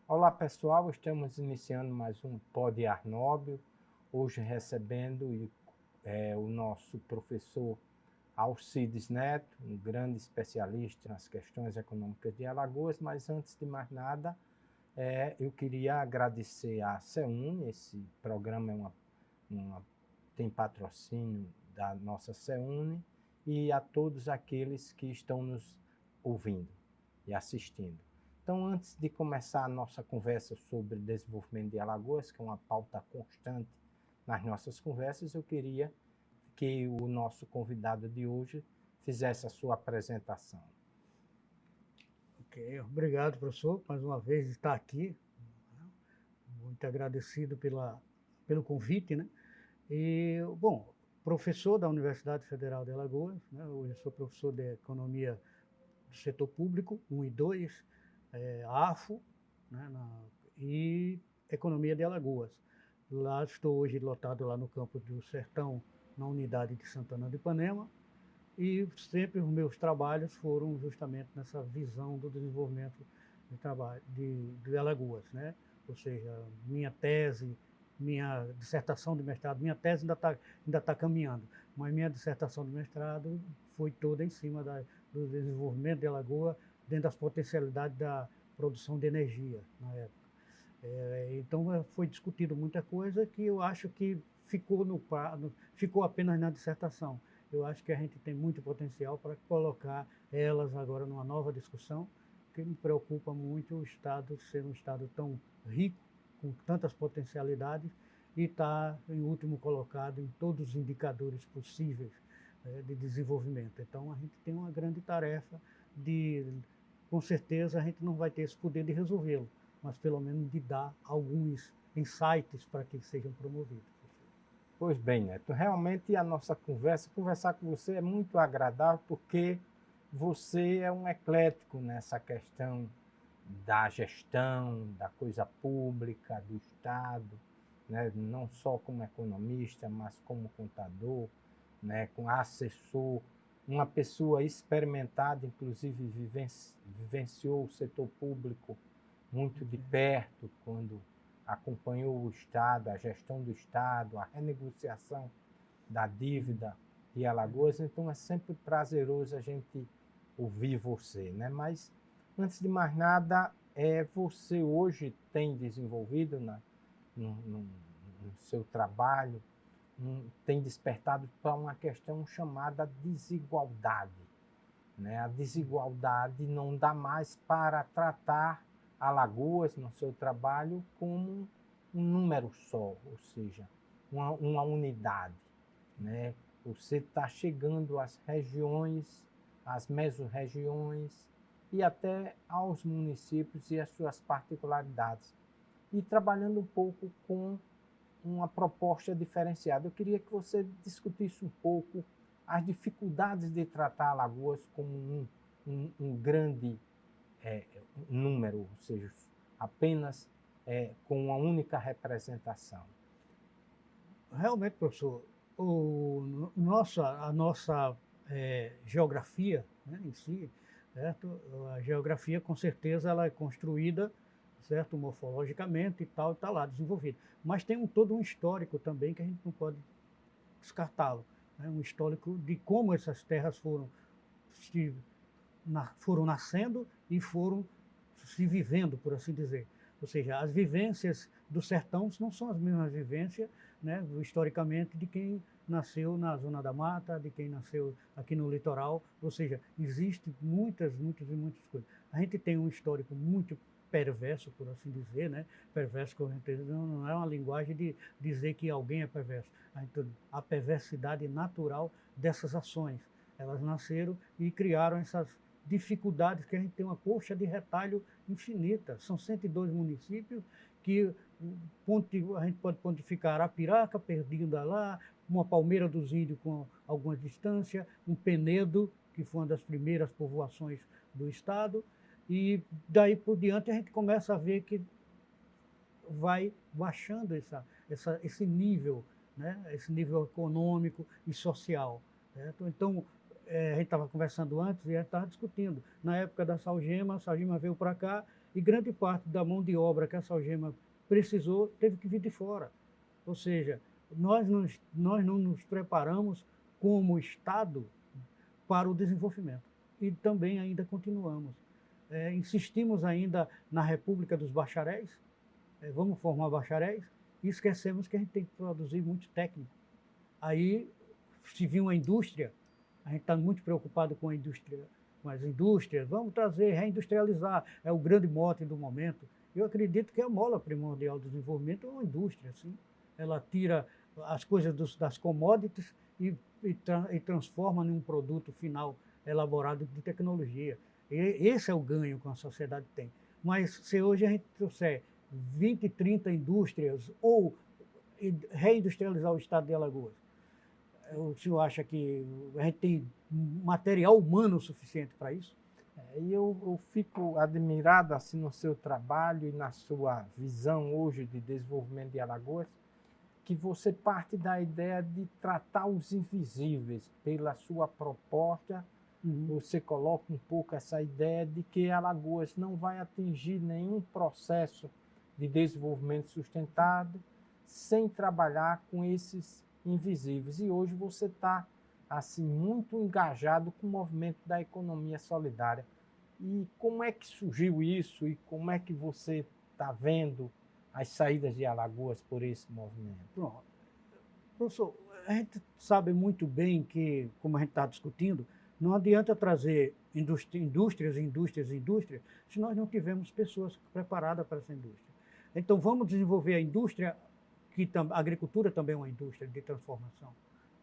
Olá pessoal, estamos iniciando mais um Pod Arnóbio, hoje recebendo o nosso professor Alcides Neto, um grande especialista nas questões econômicas de Alagoas, mas antes de mais nada, eu queria agradecer à CEUNE. Esse programa tem patrocínio da nossa CEUNE, e a todos aqueles que estão nos ouvindo e assistindo. Então, antes de começar a nossa conversa sobre desenvolvimento de Alagoas, que é uma pauta constante nas nossas conversas, eu queria que o nosso convidado de hoje fizesse a sua apresentação. Ok, obrigado, professor, mais uma vez estar aqui. Muito agradecido pelo convite, né? E, bom, professor da Universidade Federal de Alagoas, né? Hoje sou professor de Economia do Setor Público, 1 e 2, AFO, né? E Economia de Alagoas. Lá estou hoje lotado lá no campo do Sertão, na unidade de Santana de Ipanema, e sempre os meus trabalhos foram justamente nessa visão do desenvolvimento de trabalho de Alagoas, né? Ou seja, minha tese, minha dissertação de mestrado, minha tese ainda tá caminhando, mas minha dissertação de mestrado foi toda em cima do desenvolvimento de Alagoas dentro das potencialidades da produção de energia na época. Então foi discutido muita coisa que eu acho que ficou apenas na dissertação. Eu acho que a gente tem muito potencial para colocar elas agora numa nova discussão, que me preocupa muito o Estado ser um Estado tão rico, com tantas potencialidades, e estar em último colocado em todos os indicadores possíveis de desenvolvimento. Então a gente tem uma grande tarefa com certeza a gente não vai ter esse poder de resolvê-lo, mas pelo menos de dar alguns insights para que sejam promovidos. Pois bem, Neto, realmente a nossa conversar com você é muito agradável, porque você é um eclético nessa questão da gestão, da coisa pública, do Estado, né? Não só como economista, mas como contador, né? Com assessor, uma pessoa experimentada, inclusive vivenciou o setor público muito de perto, quando acompanhou o Estado, a gestão do Estado, a renegociação da dívida de Alagoas. Então é sempre prazeroso a gente ouvir você, né? Mas antes de mais nada, você hoje tem desenvolvido no seu trabalho, tem despertado para uma questão chamada desigualdade, né? A desigualdade não dá mais para tratar Alagoas no seu trabalho como um número só, ou seja, uma unidade, né? Você está chegando às regiões, às mesorregiões e até aos municípios e as suas particularidades, e trabalhando um pouco com uma proposta diferenciada. Eu queria que você discutisse um pouco as dificuldades de tratar Alagoas como um grande número, ou seja, apenas com uma única representação. Realmente, professor, a nossa geografia, né, em si, certo? A geografia, com certeza, ela é construída, certo, morfologicamente e tal, está lá desenvolvida. Mas tem todo um histórico também que a gente não pode descartá-lo, né? Um histórico de como essas terras foram nascendo e foram se vivendo, por assim dizer. Ou seja, as vivências do sertão não são as mesmas vivências, né, historicamente, de quem nasceu na zona da mata, de quem nasceu aqui no litoral. Ou seja, existem muitas coisas. A gente tem um histórico muito perverso, por assim dizer, né? Perverso, que não é uma linguagem de dizer que alguém é perverso. A perversidade natural dessas ações. Elas nasceram e criaram essas dificuldades, que a gente tem uma coxa de retalho infinita. São 102 municípios que a gente pode pontificar Arapiraca, perdida lá, uma Palmeira dos Índios com alguma distância, um Penedo, que foi uma das primeiras povoações do estado, e daí por diante a gente começa a ver que vai baixando esse nível, né? Esse nível econômico e social. Certo? Então, a gente estava conversando antes e a gente estava discutindo. Na época da Salgema, a Salgema veio para cá e grande parte da mão de obra que a Salgema precisou teve que vir de fora. Ou seja, nós não nos preparamos como Estado para o desenvolvimento e também ainda continuamos. Insistimos ainda na República dos Bacharéis, vamos formar bacharéis, e esquecemos que a gente tem que produzir muito técnico. Aí, se vir uma indústria, a gente está muito preocupado com a indústria, com as indústrias, vamos trazer, reindustrializar, é o grande mote do momento. Eu acredito que a mola primordial do desenvolvimento é uma indústria, sim. Ela tira as coisas das commodities e transforma em um produto final elaborado de tecnologia. Esse é o ganho que a sociedade tem. Mas se hoje a gente trouxer 20, 30 indústrias ou reindustrializar o estado de Alagoas, o senhor acha que a gente tem material humano suficiente para isso? E eu fico admirado assim no seu trabalho e na sua visão hoje de desenvolvimento de Alagoas, que você parte da ideia de tratar os invisíveis. Pela sua proposta, você coloca um pouco essa ideia de que Alagoas não vai atingir nenhum processo de desenvolvimento sustentado sem trabalhar com esses invisíveis. E hoje você está assim muito engajado com o movimento da economia solidária. E como é que surgiu isso e como é que você está vendo as saídas de Alagoas por esse movimento? Pronto. Professor, a gente sabe muito bem que, como a gente está discutindo, não adianta trazer indústrias, se nós não tivermos pessoas preparadas para essa indústria. Então, vamos desenvolver a indústria, a agricultura também é uma indústria de transformação,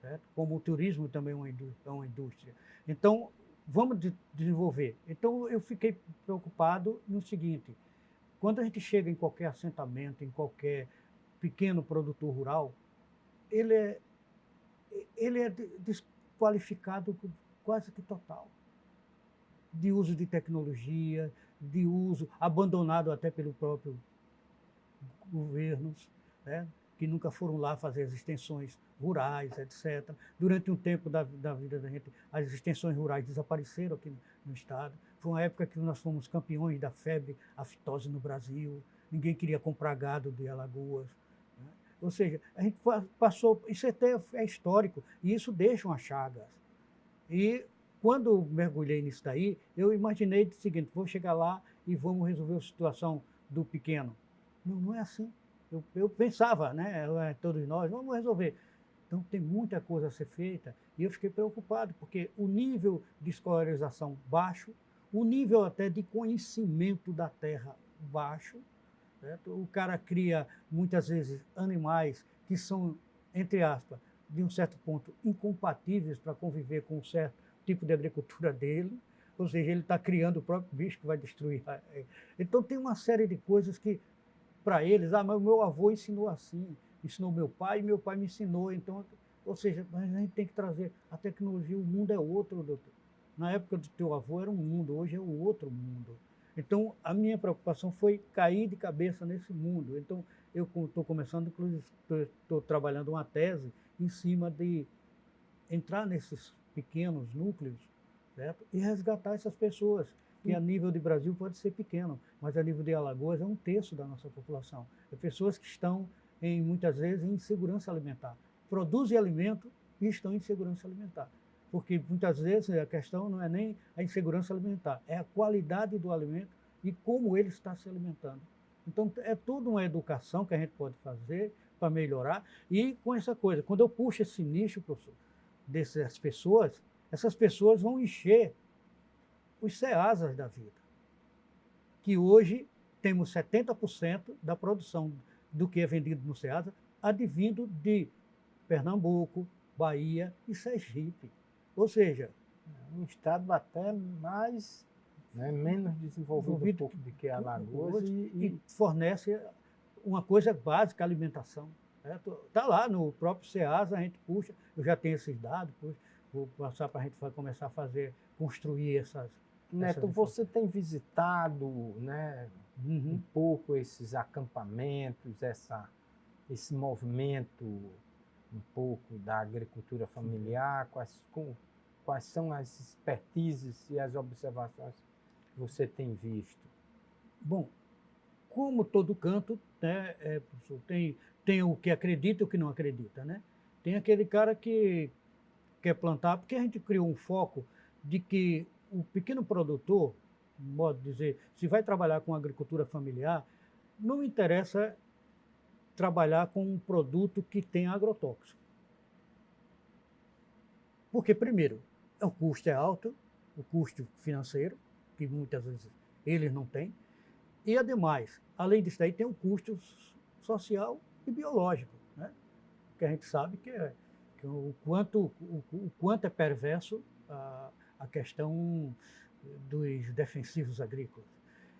certo? Como o turismo também é uma indústria. Então, vamos desenvolver. Então, eu fiquei preocupado no seguinte: quando a gente chega em qualquer assentamento, em qualquer pequeno produtor rural, ele é desqualificado quase que total, de uso de tecnologia, de uso abandonado até pelo próprio governos, né, que nunca foram lá fazer as extensões rurais, etc. Durante um tempo da vida da gente, as extensões rurais desapareceram aqui no estado. Foi uma época que nós fomos campeões da febre aftosa no Brasil, ninguém queria comprar gado de Alagoas. Né? Ou seja, a gente passou, isso até é histórico, e isso deixa umas chagas. E quando eu mergulhei nisso daí, eu imaginei o seguinte: vou chegar lá e vamos resolver a situação do pequeno. Não, não é assim. Eu pensava, né, todos nós, vamos resolver. Então, tem muita coisa a ser feita, e eu fiquei preocupado, porque o nível de escolarização baixo, o nível até de conhecimento da terra baixo, certo? O cara cria, muitas vezes, animais que são, entre aspas, de um certo ponto, incompatíveis para conviver com um certo tipo de agricultura dele, ou seja, ele está criando o próprio bicho que vai destruir. Então, tem uma série de coisas que, para eles, mas o meu avô ensinou assim, ensinou meu pai, e meu pai me ensinou. Então, ou seja, a gente tem que trazer a tecnologia, o mundo é outro, doutor. Na época do teu avô era um mundo, hoje é um outro mundo. Então, a minha preocupação foi cair de cabeça nesse mundo. Então, eu estou começando, inclusive, estou trabalhando uma tese em cima de entrar nesses pequenos núcleos, certo? E resgatar essas pessoas, que a nível de Brasil pode ser pequeno, mas a nível de Alagoas é 1/3 da nossa população. É pessoas que estão, muitas vezes, em insegurança alimentar. Produzem alimento e estão em insegurança alimentar. Porque muitas vezes a questão não é nem a insegurança alimentar, é a qualidade do alimento e como ele está se alimentando. Então, é toda uma educação que a gente pode fazer para melhorar. E com essa coisa, quando eu puxo esse nicho, professor, dessas pessoas, essas pessoas vão encher os ceasas da vida, que hoje temos 70% da produção do que é vendido no ceasa advindo de Pernambuco, Bahia e Sergipe. Ou seja, um estado até mais, né, menos desenvolvido um pouco do que Alagoas e fornece uma coisa básica, alimentação. Está lá no próprio Ceasa, a gente puxa, eu já tenho esses dados, vou passar para a gente começar a construir essas. Neto, você tem visitado, né, um pouco esses acampamentos, esse movimento um pouco da agricultura familiar, quais são as expertises e as observações que você tem visto? Bom, como todo canto, né, professor, tem o que acredita e o que não acredita, né? Tem aquele cara que quer plantar, porque a gente criou um foco de que o pequeno produtor, modo de dizer, se vai trabalhar com agricultura familiar, não interessa trabalhar com um produto que tem agrotóxico. Porque, primeiro, o custo é alto, o custo financeiro, que muitas vezes eles não têm, e, ademais, além disso aí, tem o custo social e biológico, né? Que a gente sabe que o quanto é perverso a questão dos defensivos agrícolas.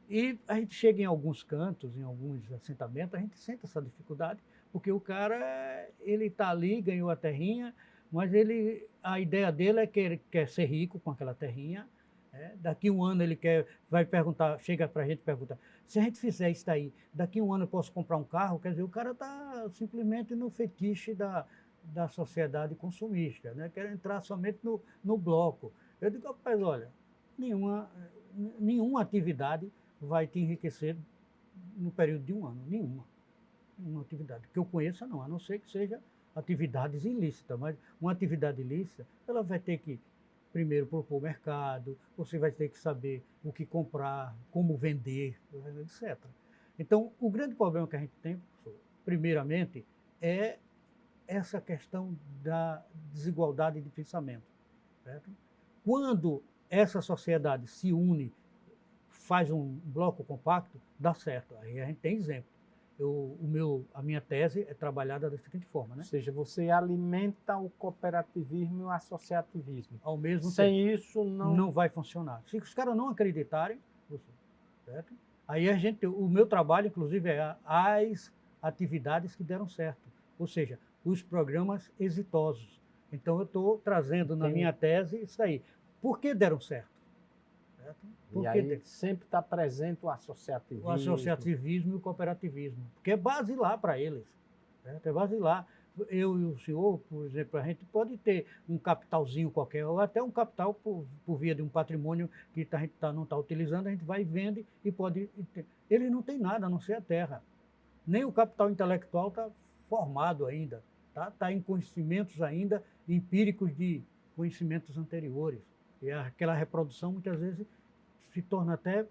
E a gente chega em alguns cantos, em alguns assentamentos, a gente sente essa dificuldade, porque o cara, ele está ali, ganhou a terrinha, mas a ideia dele é que ele quer ser rico com aquela terrinha. Daqui um ano ele vai perguntar, chega para a gente e pergunta, se a gente fizer isso daí, daqui um ano eu posso comprar um carro? Quer dizer, o cara está simplesmente no fetiche da sociedade consumista, né? Quer entrar somente no bloco. Eu digo, rapaz, olha, nenhuma atividade vai te enriquecer no período de um ano, nenhuma atividade. Que eu conheça não, a não ser que seja atividades ilícitas, mas uma atividade ilícita, ela vai ter que primeiro propor o mercado, você vai ter que saber o que comprar, como vender, etc. Então, o grande problema que a gente tem, professor, primeiramente, é essa questão da desigualdade de pensamento. Certo? Quando essa sociedade se une, faz um bloco compacto, dá certo. Aí a gente tem exemplo. A minha tese é trabalhada da seguinte forma, né? Ou seja, você alimenta o cooperativismo e o associativismo. Ao mesmo Sem tempo, isso, não vai funcionar. Se os caras não acreditarem, certo? Aí o meu trabalho, inclusive, é as atividades que deram certo. Ou seja, os programas exitosos. Então, eu estou trazendo na minha tese isso aí. Por que deram certo? E aí sempre está presente o associativismo e o cooperativismo, porque é base lá para eles. Certo? É base lá. Eu e o senhor, por exemplo, a gente pode ter um capitalzinho qualquer, ou até um capital por via de um patrimônio que a gente não está utilizando, a gente vai e vende e pode... Eles não têm nada a não ser a terra. Nem o capital intelectual está formado ainda. Tá em conhecimentos ainda empíricos de conhecimentos anteriores. E aquela reprodução, muitas vezes, se torna até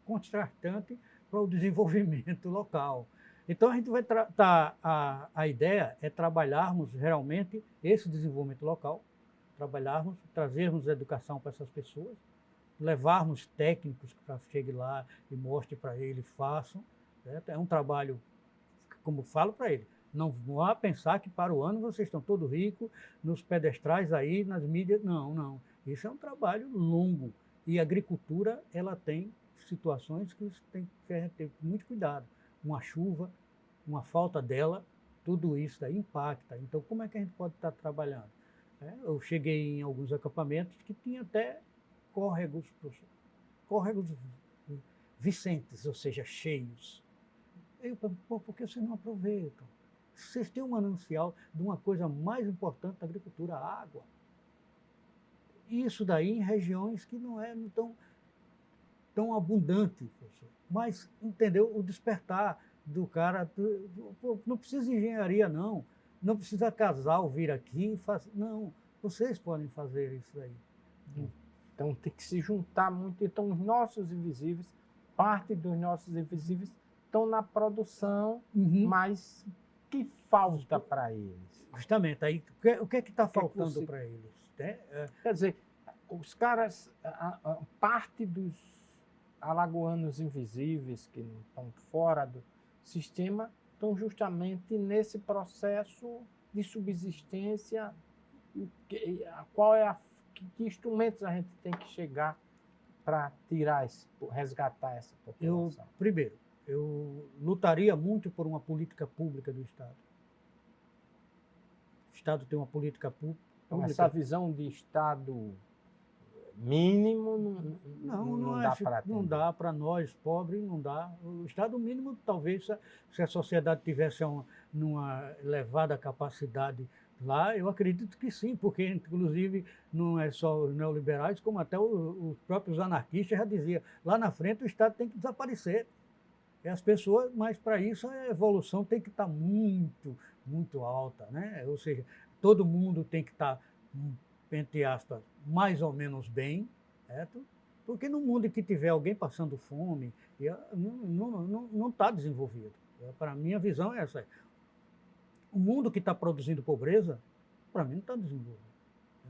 contrastante para o desenvolvimento local. Então, a gente vai a ideia é trabalharmos realmente esse desenvolvimento local, trazermos educação para essas pessoas, levarmos técnicos para cheguem lá e mostrem para eles, façam. Certo? É um trabalho, como falo para eles, não vá pensar que para o ano vocês estão todos ricos, nos pedestrais aí, nas mídias. Não, não. Isso é um trabalho longo. E a agricultura, ela tem situações que tem que ter muito cuidado. Uma chuva, uma falta dela, tudo isso daí impacta. Então, como é que a gente pode estar trabalhando? Eu cheguei em alguns acampamentos que tinha até córregos vicentes, ou seja, cheios. Por que vocês não aproveitam? Vocês têm um manancial de uma coisa mais importante da agricultura, a água. Isso daí em regiões que não é tão abundante, professor. Mas, entendeu? O despertar do cara, não precisa de engenharia, não. Não precisa casal vir aqui e fazer. Não, vocês podem fazer isso daí. Então tem que se juntar muito. Então os nossos invisíveis, parte dos nossos invisíveis estão na produção, mas que falta para eles? Justamente, aí o que é que está faltando para eles? Quer dizer, os caras, parte dos alagoanos invisíveis que não estão fora do sistema, estão justamente nesse processo de subsistência. Que instrumentos a gente tem que chegar para resgatar essa população? Primeiro, eu lutaria muito por uma política pública do Estado. O Estado tem uma política pública. Então, essa visão de Estado mínimo não dá para atender. Não dá para nós, pobres, não dá. O Estado mínimo, talvez, se a sociedade tivesse numa elevada capacidade Lá eu acredito que sim, porque inclusive não é só os neoliberais, como até os próprios anarquistas já diziam, lá na frente o Estado tem que desaparecer. E as pessoas, mas para isso a evolução tem que estar muito, muito alta, né? Ou seja, todo mundo tem que estar, entre aspas, mais ou menos bem, certo? Porque no mundo em que tiver alguém passando fome, não está desenvolvido. Para mim, a visão é essa. O mundo que está produzindo pobreza, para mim, não está desenvolvido.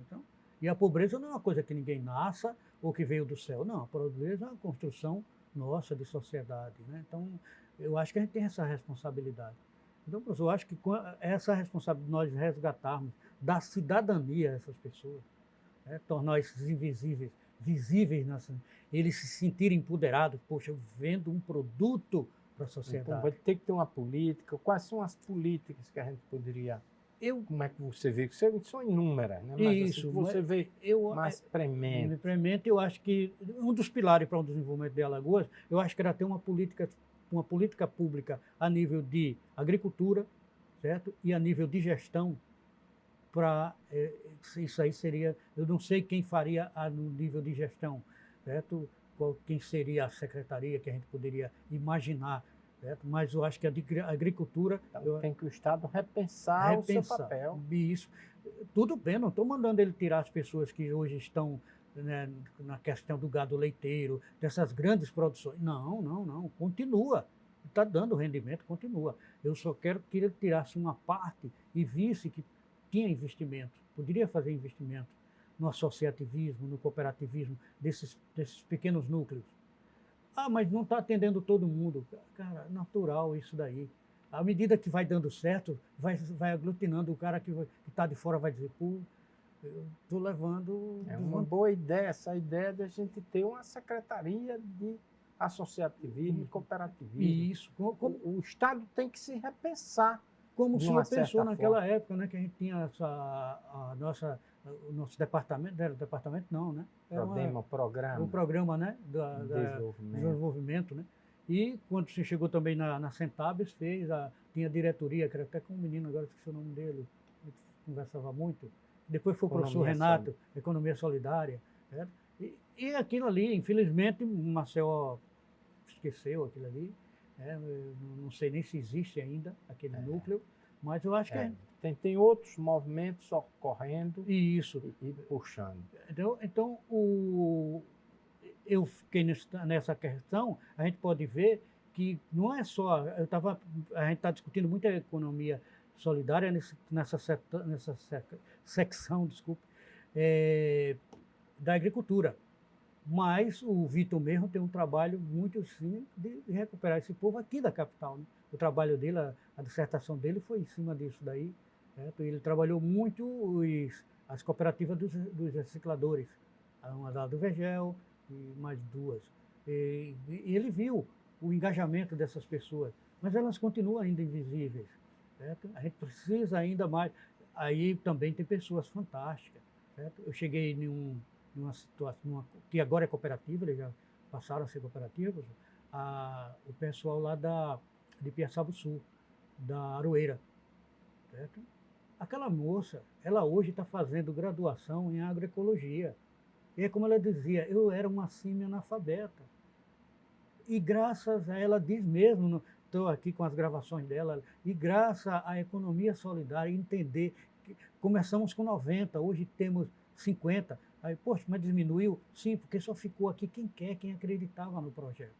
Então, e a pobreza não é uma coisa que ninguém nasça ou que veio do céu. Não, a pobreza é uma construção nossa de sociedade. Né? Então, eu acho que a gente tem essa responsabilidade. Então, professor, eu acho que essa responsabilidade de nós resgatarmos da cidadania essas pessoas, né? Tornar esses invisíveis visíveis, eles se sentirem empoderados, poxa, eu vendo um produto para a Então, sociedade. vai ter que ter uma política. Quais são as políticas que a gente poderia... Como é que você vê? São inúmeras, né? Mas assim, Isso, que você vê mais premente. premente, eu acho que um dos pilares para o desenvolvimento de Alagoas, eu acho que era ter uma política pública a nível de agricultura, certo? E a nível de gestão para isso aí seria, eu não sei quem faria no nível de gestão, certo? Quem seria a secretaria que a gente poderia imaginar, certo? Mas eu acho que a agricultura... Então, tem que o Estado repensar o seu papel. Isso. Tudo bem, não estou mandando ele tirar as pessoas que hoje estão, né, na questão do gado leiteiro, dessas grandes produções. Não, não, não, continua. Está dando rendimento, continua. Eu só quero que ele tirasse uma parte e visse que tinha investimento, poderia fazer investimento no associativismo, no cooperativismo, desses pequenos núcleos. Ah, mas não está atendendo todo mundo. Cara, natural isso daí. À medida que vai dando certo, vai aglutinando o cara que está de fora, vai dizer, pô, eu estou levando... É uma boa ideia, essa ideia de a gente ter uma secretaria de associativismo e cooperativismo. Isso. O Estado tem que se repensar. Como o senhor pensou naquela forma. época, né, que a gente tinha o nosso departamento, não era departamento não, né? Era Programa. O programa, né, desenvolvimento, né? E quando você chegou também na Centabes, tinha diretoria, que era até com um menino, agora esqueci o nome dele, a gente conversava muito. Depois foi o professor Renato, Economia Solidária. Certo? E aquilo ali, infelizmente, Maceió esqueceu aquilo ali. Não sei nem se existe ainda aquele núcleo, mas eu acho que tem outros movimentos ocorrendo e puxando. Então eu fiquei nessa questão, a gente pode ver que não é só, a gente está discutindo muito a economia solidária nessa secção, desculpe, da agricultura. Mas o Vitor mesmo tem um trabalho muito sim de recuperar esse povo aqui da capital. Né? O trabalho dele, a dissertação dele foi em cima disso daí. Certo? Ele trabalhou muito as cooperativas dos recicladores, uma lá do Vergel e mais duas. E ele viu o engajamento dessas pessoas, mas elas continuam ainda invisíveis. Certo? A gente precisa ainda mais. Aí também tem pessoas fantásticas. Certo? Eu cheguei em numa situação, que agora é cooperativa, eles já passaram a ser cooperativas, o pessoal lá de Piaçaba Sul, da Aroeira. Certo? Aquela moça, ela hoje está fazendo graduação em agroecologia. E é como ela dizia, eu era uma semi-analfabeta. E graças a ela, diz mesmo, estou aqui com as gravações dela, e graças à economia solidária, entender que começamos com 90, hoje temos 50. Aí, poxa, mas diminuiu? Sim, porque só ficou aqui quem acreditava no projeto.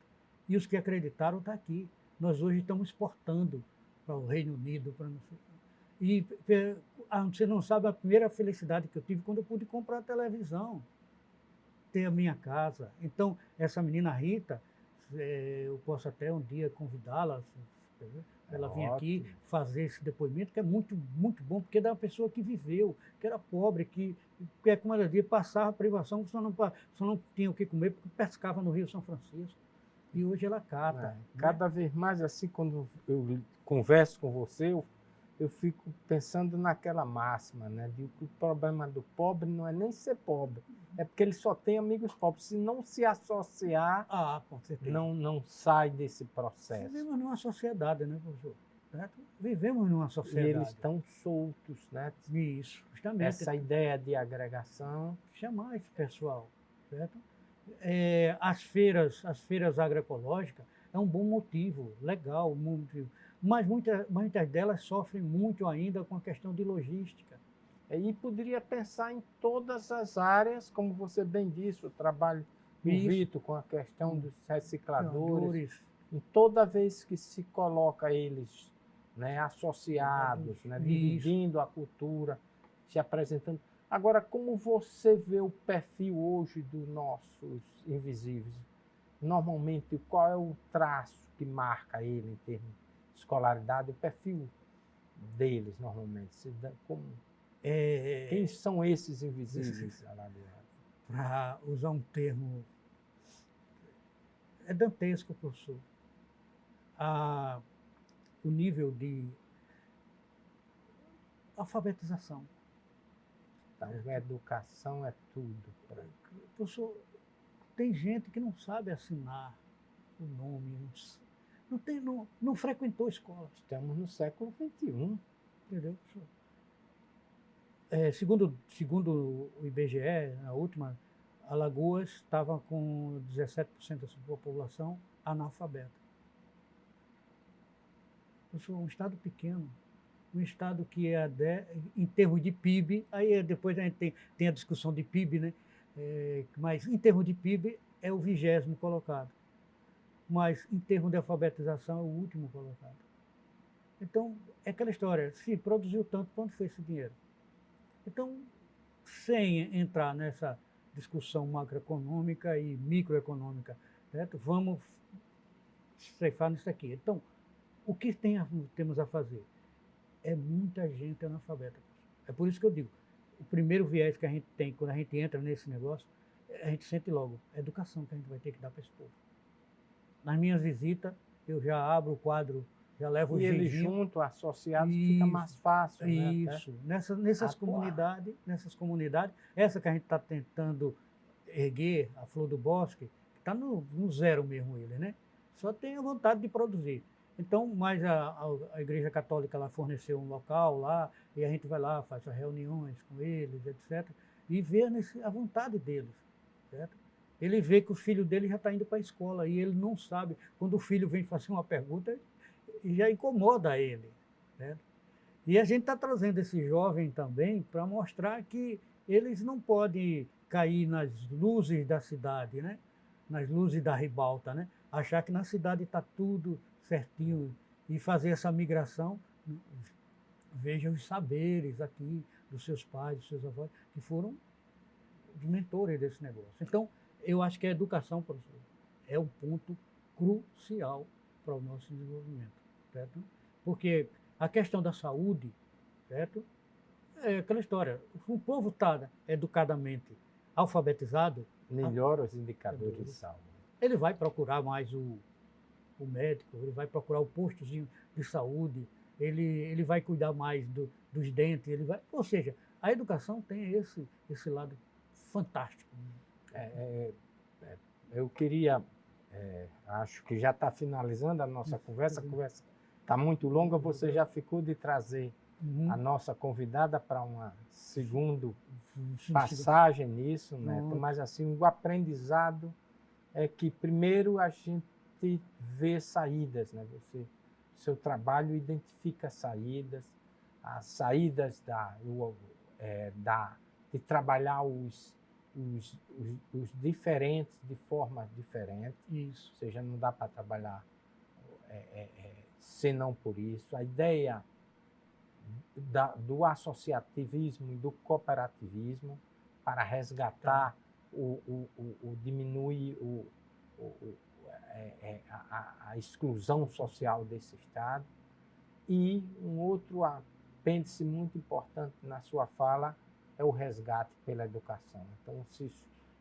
E os que acreditaram estão aqui. Nós hoje estamos exportando para o Reino Unido. E você não sabe a primeira felicidade que eu tive quando eu pude comprar a televisão, ter a minha casa. Então, essa menina Rita, eu posso até um dia convidá-la, ela vir aqui fazer esse depoimento, que é muito, muito bom, porque é da pessoa que viveu, que era pobre, que é como ela dizia, passava a privação, só não tinha o que comer, porque pescava no Rio São Francisco. E hoje ela cata. Cada vez mais, assim, quando eu converso com você, eu fico pensando naquela máxima, né, de que o problema do pobre não é nem ser pobre, é porque ele só tem amigos pobres. Se não se associar, com certeza. não sai desse processo. Vivemos numa sociedade, né, professor? certo? Vivemos numa E sociedade. eles estão soltos, né? Isso, justamente. Essa ideia de agregação. Chamar esse pessoal, certo? As feiras agroecológicas é um bom motivo, legal, muito, mas muitas delas sofrem muito ainda com a questão de logística. E poderia pensar em todas as áreas, como você bem disse, o trabalho do Isso. Vitor com a questão dos recicladores. Em Recicladores. toda vez que se coloca eles, né, associados, né, Isso. dividindo a cultura, se apresentando. Agora, como você vê o perfil hoje dos nossos invisíveis? Normalmente, qual é o traço que marca ele em termos de escolaridade, o perfil deles, normalmente? Quem são esses invisíveis, Alagoano? Para usar um termo, é dantesco, professor. O nível de alfabetização. Então, a educação é tudo. Professor, tem gente que não sabe assinar o nome, não frequentou escola. Estamos no século XXI. Entendeu, professor? Segundo o IBGE, a última, Alagoas estava com 17% da sua população analfabeta. Professor, um estado pequeno, um estado que em termos de PIB, aí depois a gente tem a discussão de PIB, né? Mas em termos de PIB é o 20º colocado. Mas em termos de alfabetização é o último colocado. Então, é aquela história, se produziu tanto, quanto foi esse dinheiro? Então, sem entrar nessa discussão macroeconômica e microeconômica, certo? Vamos ceifar nisso aqui. Então, o que temos a fazer? É muita gente analfabeta. É por isso que eu digo, o primeiro viés que a gente tem quando a gente entra nesse negócio, a gente sente logo, a educação que a gente vai ter que dar para esse povo. Nas minhas visitas, eu já abro o quadro, já levo o E ele jejum. junto, associado, fica mais fácil, né? Isso. Nessas comunidades, essa que a gente está tentando erguer, a Flor do Bosque, está no zero mesmo ele, né? Só tem a vontade de produzir. Então, mas a Igreja Católica lá forneceu um local lá, e a gente vai lá, faz as reuniões com eles, etc. E vê a vontade deles, certo? Ele vê que o filho dele já está indo para a escola e ele não sabe. Quando o filho vem fazer uma pergunta, já incomoda ele, certo? E a gente está trazendo esse jovem também para mostrar que eles não podem cair nas luzes da cidade, né? Nas luzes da ribalta, né? Achar que na cidade está tudo certinho e fazer essa migração. Veja os saberes aqui dos seus pais, dos seus avós, que foram os mentores desse negócio. Então, eu acho que a educação, professor, é um ponto crucial para o nosso desenvolvimento, certo? Porque a questão da saúde, certo? É aquela história, o povo está educadamente alfabetizado, Melhora os indicadores de saúde. ele vai procurar mais o médico, ele vai procurar o postozinho de saúde, ele vai cuidar mais dos dentes, ou seja, a educação tem esse lado fantástico. Eu queria, acho que já está finalizando a nossa conversa, a conversa está muito longa, você já ficou de trazer a nossa convidada para uma segunda passagem nisso, né? Mas assim, o aprendizado é que primeiro a gente vê saídas, né? Seu trabalho identifica saídas, as saídas de trabalhar os diferentes de forma diferente. Isso. Ou seja, não dá para trabalhar senão por isso. A ideia do associativismo e do cooperativismo para resgatar diminuir a exclusão social desse Estado. E um outro apêndice muito importante na sua fala é o resgate pela educação. Então, se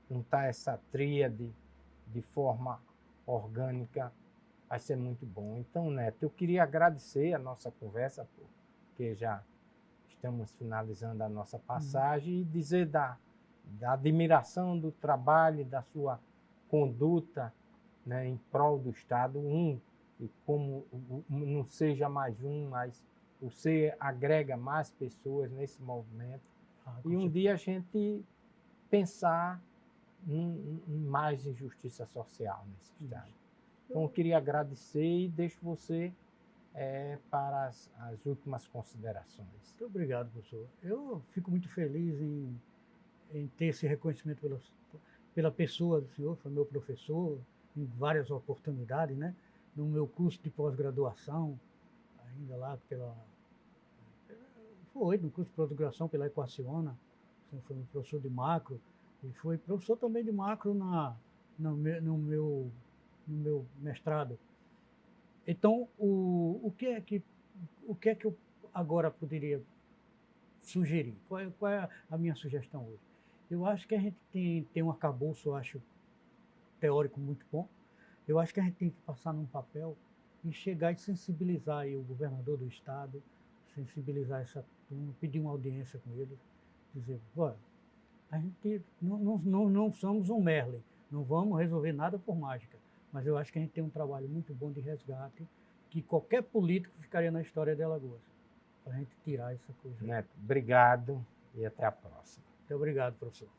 juntar essa tríade de forma orgânica, vai ser muito bom. Então, Neto, eu queria agradecer a nossa conversa, porque já estamos finalizando a nossa passagem, e dizer da admiração do trabalho, da sua conduta, né, em prol do Estado. e como não seja mais um, mas você agrega mais pessoas nesse movimento. E um dia a gente pensar mais em justiça social nesse estado. Então, eu queria agradecer e deixo você para as últimas considerações. Muito obrigado, professor. Eu fico muito feliz em ter esse reconhecimento pela pessoa do senhor, foi meu professor em várias oportunidades, né? No meu curso de pós-graduação, ainda lá foi no curso de pós-graduação pela Equaciona, o senhor foi meu professor de macro, e foi professor também de macro no meu mestrado. Então, o que é que eu agora poderia sugerir? Qual é a minha sugestão hoje? Eu acho que a gente tem um arcabouço, eu acho, teórico muito bom. Eu acho que a gente tem que passar num papel e chegar e sensibilizar aí o governador do estado, sensibilizar essa turma, pedir uma audiência com ele, dizer, olha, a gente não somos um Merlin, não vamos resolver nada por mágica, mas eu acho que a gente tem um trabalho muito bom de resgate que qualquer político ficaria na história de Alagoas, para a gente tirar essa coisa. Neto, obrigado e até a próxima. Muito obrigado, professor.